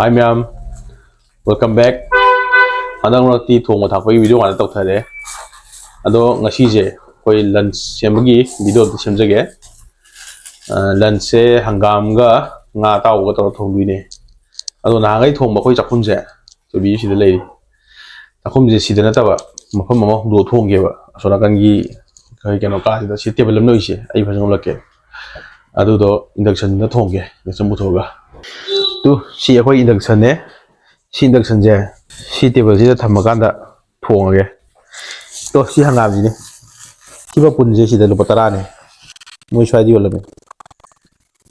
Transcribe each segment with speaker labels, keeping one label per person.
Speaker 1: Hi ma'am, welcome back. Hadang roti thong mathak pagi video ngana tok thare. Ado ngasi je koi lunch sembagi video de semjage. Lunch se hangam ga nga taw ga tor thong duine. Ado na ngai thong ba koi chakhun je. To bi si de lei. Takhum je si de na ta ba. Mafam mama do thong ge ba. Asora kan gi kai keno ka da si table lam noi se. Ai phasong lakke. Ado do induction na thong ge. Ne sambu thoga. Tu si akhoi induction ne. Si induction je. Si table ji da thamaganda thong ge. To si hangam ji ne. Ki ba pun je si da lupa tara ne. Moi swai di wala me.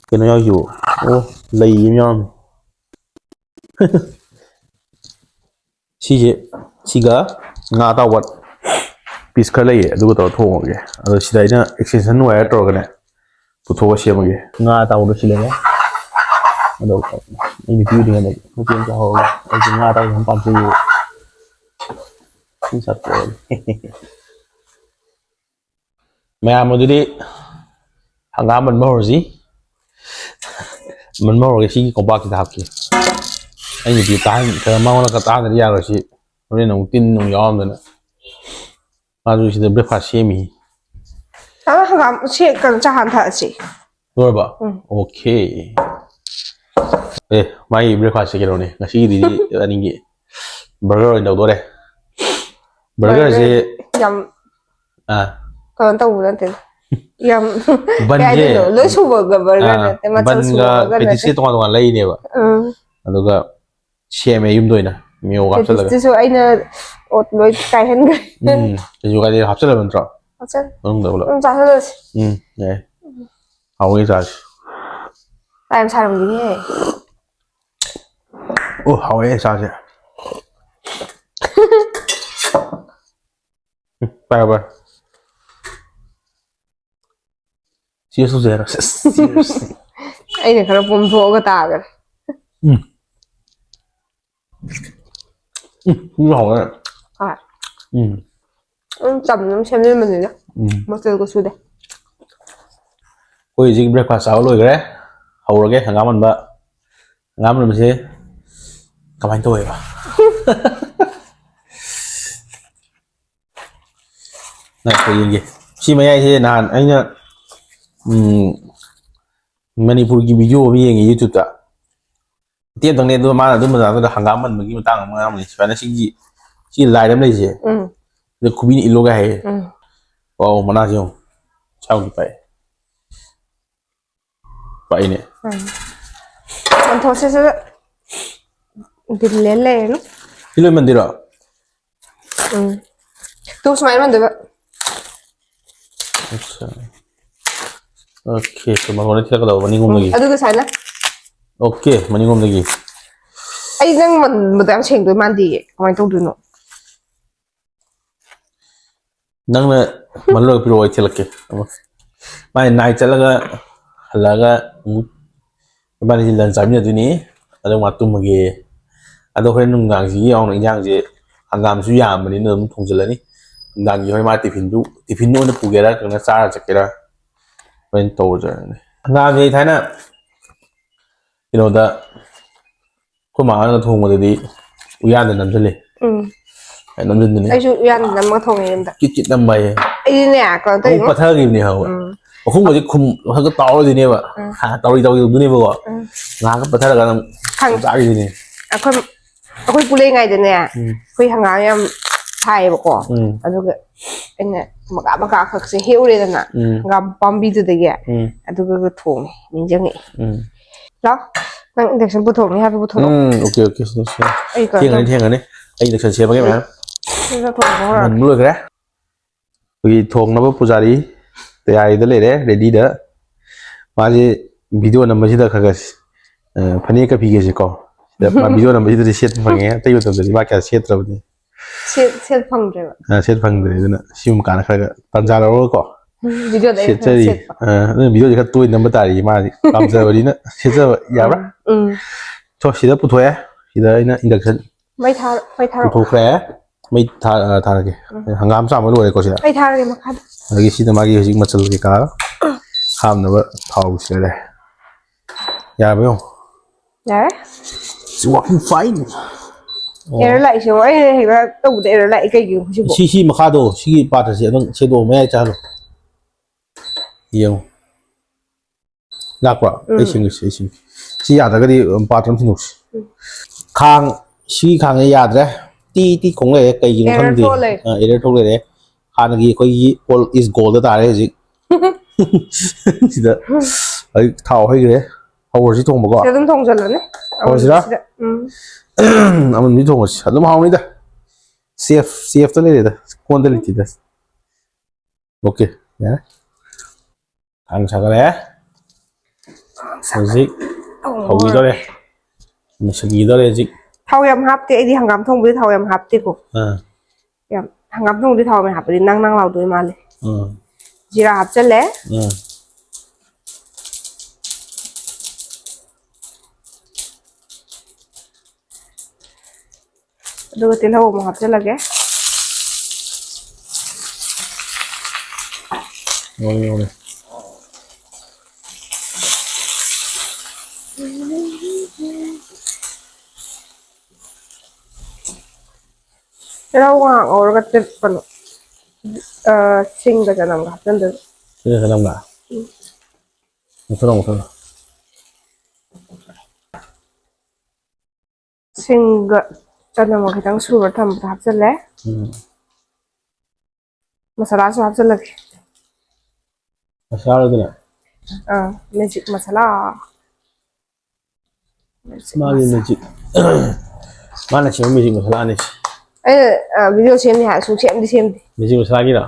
Speaker 1: Keno yaw yu. Oh, lei yim yam. Si je siga nga ta wat piece khar lei adu to thong ge. Ado si dai na extension wire to ga ne. Pu tho ga siam ge. Nga ta wo si le. Ado ini video dengan lagi. Mungkin kau nga ta yang pam si. Ini satu. Mẹ một đi hàng ngàn mình mua gì mình mua cái gì có bao cái tháp kia anh bị tai cái mau là cái tai này ra rồi chị nên nông tin nông yom rồi nè mà rồi thì breakfast xem mi
Speaker 2: hàng ngàn chị cần cho hàng thật chị
Speaker 1: rồi bà ok ê mai breakfast cái đâu này ngày xí đi anh nghĩ burger rồi đâu đó đây burger gì
Speaker 2: yum
Speaker 1: à
Speaker 2: còn tàu nữa thì yum
Speaker 1: bánh gì
Speaker 2: lối xu burger này thì mà
Speaker 1: bánh cái petit toan lấy nè bà aduga xem em đôi nè nhiều gặp rất là
Speaker 2: cái số anh ột lối cài hết người
Speaker 1: cái chỗ cái gì hấp rất là bận rộn đúng đâu rồi
Speaker 2: ra hết
Speaker 1: này hầu như ra
Speaker 2: em sao làm gì thế
Speaker 1: ô hầu như sao chứ拜拜接受这了
Speaker 2: anh này khá bom thô cái tà kìa
Speaker 1: cũng hầu đấy
Speaker 2: chậm lắm xem lên mình rồi đó mà chơi có suy đây
Speaker 1: ôi gì breakfast sao rồi cái hầu rồi cái thằng ngắm mình sẽ cầm anh tôi à này cái gì khi mà ai thế nào anh nhá Manipur की video भी ये YouTube ता tiện thằng này tôi mà tôi hàng ngắm mình cái tăng mà mình phải nói chỉ lại đám này gì được khu bin ilo cái wow mà nào chứ sao như vậy vậy nè
Speaker 2: mình thôi sẽ đi lên nó
Speaker 1: đi lên mình đi rồi
Speaker 2: tôi sẽ mình được
Speaker 1: oke cuma kalau kita kalau mending ngomong lagi
Speaker 2: aduh cái này
Speaker 1: oke mending ngomong lagi
Speaker 2: anh đang mình đang chỉnh đối man đi ngoài tôi được nó
Speaker 1: nang na manlo piro ai chelake mai nai chalaga halaga bani jilan samnya duni ada waktu mage ada kore nung gang ji yong nang jang je hangam su yam ni num thong jalani dang yi hoi ma tiffin no na pugera kana sara chakera when to ja ngam ji thaina da ko ma na thong ma di uya da nam jale nam jin ni
Speaker 2: ai chú yên nằm mà thong em đó
Speaker 1: kit nam mai
Speaker 2: ai nè còn tới
Speaker 1: không có thơ gì nè hầu không có cái khung hơi có to gì nè mà ha to đi nữa mà ngà cái thơ là
Speaker 2: thằng
Speaker 1: giá gì nè
Speaker 2: tôi bule ngay đây nè tôi hàng ngày em thay một quả aduh anh nè mà cả khác sẽ hiểu đây nè ngắm bom bi từ đây kìa aduh cái thùng mình chẳng nghĩ đó năng được xem bút thùng hay bút thùng
Speaker 1: ok thiên rồi đấy anh được xem cái mà mình mua cái đấy vì thùng nó bút ra đi thì ai đó lấy đấy ready đó mà gì video nằm ở đây khác phần này cái gì cái gì có mà video nằm ở đây set phẳng nghe tay vào tầm đấy mà cái set rồi
Speaker 2: set phẳng rồi
Speaker 1: set phẳng rồi đó sim cả khác tan ra rồi có
Speaker 2: video đấy
Speaker 1: set chơi video thì khác tôi nằm ở đây mà làm giờ rồi đi nữa set giờ giờ đó cho xí đó bút thôi xí đó nó induction
Speaker 2: mấy thao
Speaker 1: bút khỏe mấy thà cái hàng ngam sao mới đuổi có gì
Speaker 2: mấy thao cái mà khác
Speaker 1: cái xí đó mà cái gì mà chơi cái cá ham nó thầu xí đây giờ biết không
Speaker 2: đấy
Speaker 1: it's working fine
Speaker 2: เอร์ไหลใช่ไหมเห็นว่าตู้เอร์ไหลก็อยู่ใช่ไหม
Speaker 1: ชีมาคาโดชีปาร์ตเสียต้องเชโดไม่ให้จ้าหรอกเยี่ยมยากกว่าไอ้ชิงชีอยากแต่ก็ดีปาร์ตทำที่หนุ่มคางชีคางอยากเลยที่คงเลยไกยิงทั้งดีเอเดอร์ทุกเลยคางกี้ก็ยี่ all is gold ตายเลยจิสิเด้อไอ้เท่าให้เลยเอาหัวชีทงบอกว่า
Speaker 2: จะต้องทงจนแล้วเนี่ย
Speaker 1: เอาสิละมันมีทงหัวชีแล้วมาห้องนี้เด้อ CF ตัวนี้เด้อควรจะลิขิตเด้อโอเคเนี่ยทางชักเลยจิเขาวีตัวเลยมันชักวีตัวเลยจิ
Speaker 2: เท่ายำฮับที่ไอ้ที่หางกำทงไปเท่ายำฮับที่กูยำหางกำทงที่เท่าไปฮับไปนั่งเราด้วยมาเลยจีราฮับเสร็จแล้วดูที่เราหมฮับเสร็จแล้วแก
Speaker 1: โอ้ย
Speaker 2: เราว่าเอาเราก็จะเป็นชิงก็จะนำกับนั่นเด้อ
Speaker 1: จะนำกับมันสนุก
Speaker 2: ชิงก็จะนำกับทั้งสูตรทำทับเสร็จแล้วมาสลาสุทับเสร็จแล้ว
Speaker 1: มาซาเลยเนี่ย
Speaker 2: เมจิกมาสลา
Speaker 1: มาเลยเมจิกมาหน้าเชื่อมเมจิกมาสลาเนี่ย
Speaker 2: วิดีโอเชื่อมที่หาสูเชื่อมที่เชื่อม
Speaker 1: เมจิกมาสลากี่ล่ะ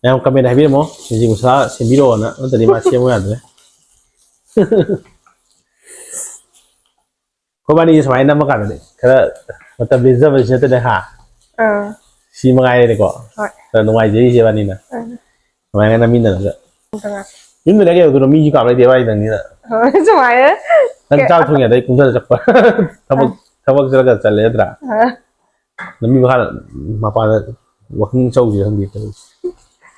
Speaker 1: แล้วก็ไม่ได้พี่มั้งเมจิกมาสลาเชื่อมวิดีโอนะมันแต่นี่มาเชื่อมไม่ได้เลยเพราะว่านี่สมัยนั้นมากันเลยแค่มันแต่บินเซอร์เป็นเชื่อได้หาชีมังไงเลยก็แต่ตรงไหนจะยี่สิบวันนี้นะทำไมงั้นน้ำมินน่ะเนี่ยมินเป็นอะไรกันตัวมีจีกับอะไรเดียวไอ้ตรงนี้น่ะ
Speaker 2: สมัย
Speaker 1: นั่นเจ้าทุ่งอย่างไรกุ้งจะจับปะถ้าว่าจะจะเลี้ยตระน้ำมีบ้านมาปาว่าขึ้นโชคดีทั้งดีเลย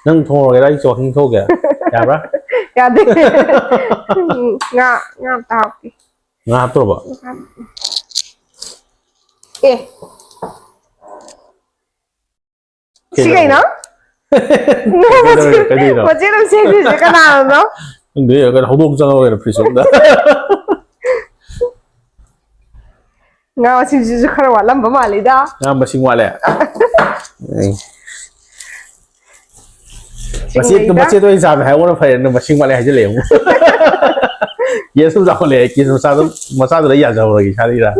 Speaker 1: นั่งโทรอะไรได้โชคขึ้นโชคแกอยากปะ
Speaker 2: อยากดิงาตาพี่
Speaker 1: งาตัวปะ
Speaker 2: ชิคกี้เนาะ맞지? 럼 생기지 까나노?
Speaker 1: 근데 약간 허벅지가 프리소다.
Speaker 2: nga sinji khara wala mbamali da
Speaker 1: nga basing wala basi to exam hai wona phai no basing wala hai je le ye su da le ki su sa da ya ja ho gi cha ri da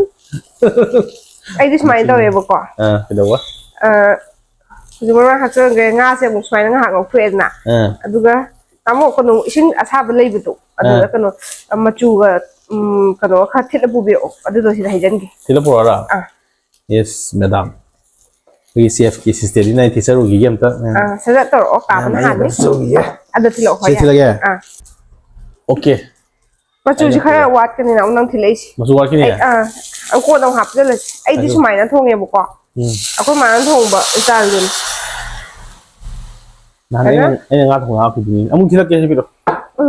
Speaker 2: ai dis mai daw ye ba ko
Speaker 1: ke daw wa
Speaker 2: Jumlah hasil gaya ngasih mungkin main ngah ngau friend na, aduga kamu kono isin asal beli betul, aduga kono macu kono katil lebu bio, aduga sih dah jangan.
Speaker 1: Tidak perlu ada. Yes, madam. CF sistem ini nanti saya rugi game tak?
Speaker 2: Saya tak tahu, kapan hari? Ada tidak kaya.
Speaker 1: Tidak ya. Oke.
Speaker 2: Macu sih kaya wat kan ni, orang tidak sih.
Speaker 1: Macu wat ni ya?
Speaker 2: Aku orang hap je lah. Ini cuma mainan thong ya buka. Aku mainan thong ba, jalan.
Speaker 1: Nah, ini nggak thong apa ini? Kamu tidak kaya sih biro?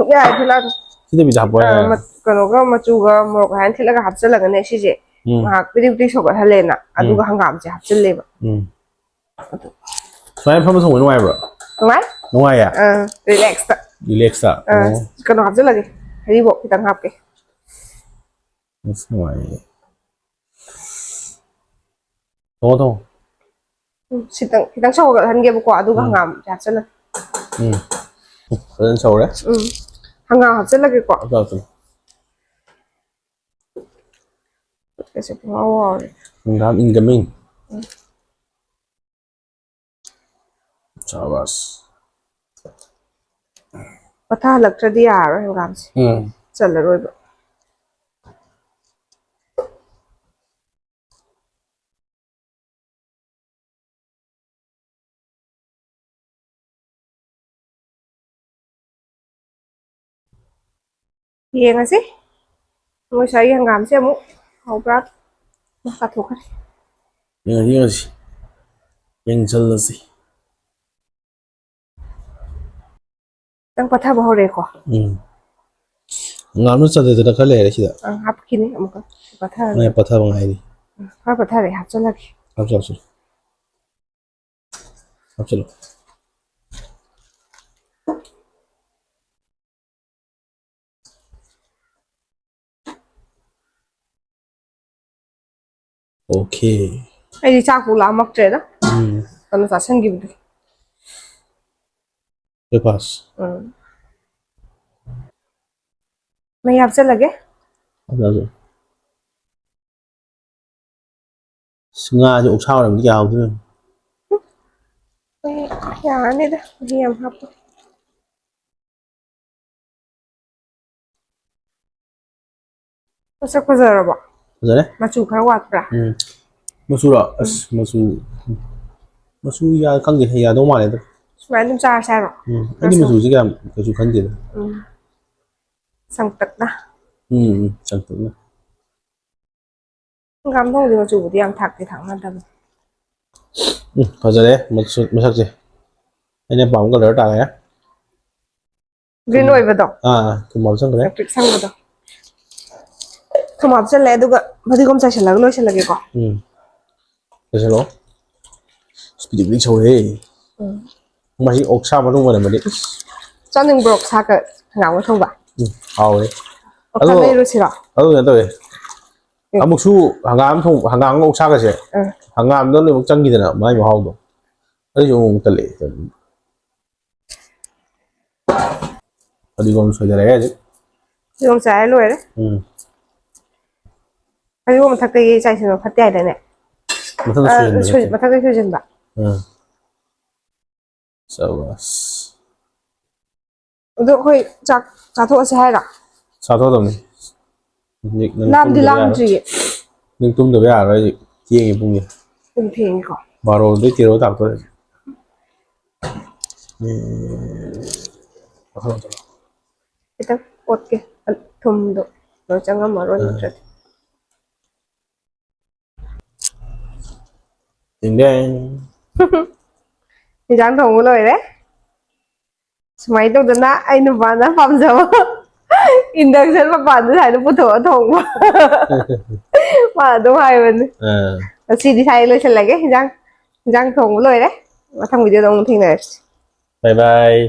Speaker 2: Ya, tidak.
Speaker 1: Tidak bisa apa ya?
Speaker 2: Kalau kamu macu ga, mau kalian tidak hap je lah kan sih je. Mak pilih sok halena. Aduh ga hanggam je hap je leh.
Speaker 1: Saya pernah thong nuai bro.
Speaker 2: Nuai?
Speaker 1: Nuai ya?
Speaker 2: Relax tak.
Speaker 1: Relax tak.
Speaker 2: Kalau hap je lagi. Hari bok kita hap ke.
Speaker 1: Nuai. Thong.
Speaker 2: Kita show cái thằng kia bữa qua tôi ngắm chặt chân lên.
Speaker 1: Lên show đấy.
Speaker 2: Thằng ngắm chân là cái quả.
Speaker 1: Rồi.
Speaker 2: Cái sẽ wow.
Speaker 1: Ngắm incoming. Chavas.
Speaker 2: Bắt thà lật ra đi à rồi ngắm. Chân là rồi. Iya nggak sih? Mau saya nggak sih mau berat makan tuh kan?
Speaker 1: Iya sih, yang jelas sih.
Speaker 2: Yang patah bahu deh kok.
Speaker 1: ngam nó chặt thì nó khá lẻ đấy chị ạ.
Speaker 2: Hấp khi này một cái bát thà
Speaker 1: Này bắt thang bằng hay đi.
Speaker 2: bát thà để hấp cho lagi.
Speaker 1: Hấp cho chị. Hấp cho. Ok.
Speaker 2: Ai đi chắc cũng làm mắc chết đó. Còn nó sang kịp đi.
Speaker 1: Cái pass.
Speaker 2: Mày hấp cho lagi.
Speaker 1: Hấp rồi. Nga thì ốc sao làm cái giàu thôi.
Speaker 2: Ya này đó, hiểm hấp. Masa ko zara ba?
Speaker 1: Rồi đấy.
Speaker 2: Machuka wat pra.
Speaker 1: Masu rồi. Masu ya căng gì ya đâu mà này.
Speaker 2: Mai dum cha sa ro.
Speaker 1: Anh đi masu gì cái chú khăn gì đó.
Speaker 2: Sang tak da.
Speaker 1: Chẳng tưởng nữa.
Speaker 2: Ngam thong di machu di ang thak di thang nan tam.
Speaker 1: Thôi rồi đấy, masak gì? Anh em bảo cái lỡ trả này á.
Speaker 2: Green oil ba do.
Speaker 1: Cái món sang cái đấy.
Speaker 2: Electric sang ba do. Thom hấp cho le du ga badi gom sa shala lo shala ge ko.
Speaker 1: Cái sao đó? Speed đi sâu đấy. Mà chỉ ốc sao mà đúng rồi mà đấy.
Speaker 2: Cho nên brok sa ka ngam thong ba.
Speaker 1: Hào đấy.
Speaker 2: Ka nei ro si ro.
Speaker 1: Nhận rồi. Một số hàng ngàn ốc sao cái gì? Hàng ngàn đó là một trăm gì thế nào mà anh bảo hào đó. Đấy dùng tele. Badi gom soi đấy chứ.
Speaker 2: Gom sa lo đấy. Badi gom thak ke chai sin phat ai da ne.
Speaker 1: Mà thằng soi.
Speaker 2: Thak ke sujin ba.
Speaker 1: Sabas.
Speaker 2: Do khoi chak cha tho se hai ra.
Speaker 1: Sao thôi rồi.
Speaker 2: Lam di lam ji.
Speaker 1: Nhưng tum được à rồi gì? Chia cái bung gì?
Speaker 2: Tum pheng ko.
Speaker 1: Bảo rồi đấy tiêu tao thôi.
Speaker 2: Ita ot ke thum do. Lo changa maro ni tret.
Speaker 1: Tiếng đen.
Speaker 2: Ni jang thong lo đấy. Smai to na ai nu ba na pam jaw. Induction pa pa thai no putho thong ba. Mà do hai bên. Si đi thay lo chala ge jang thong lo đấy. Mà thằng video dong thing này.
Speaker 1: Bye bye.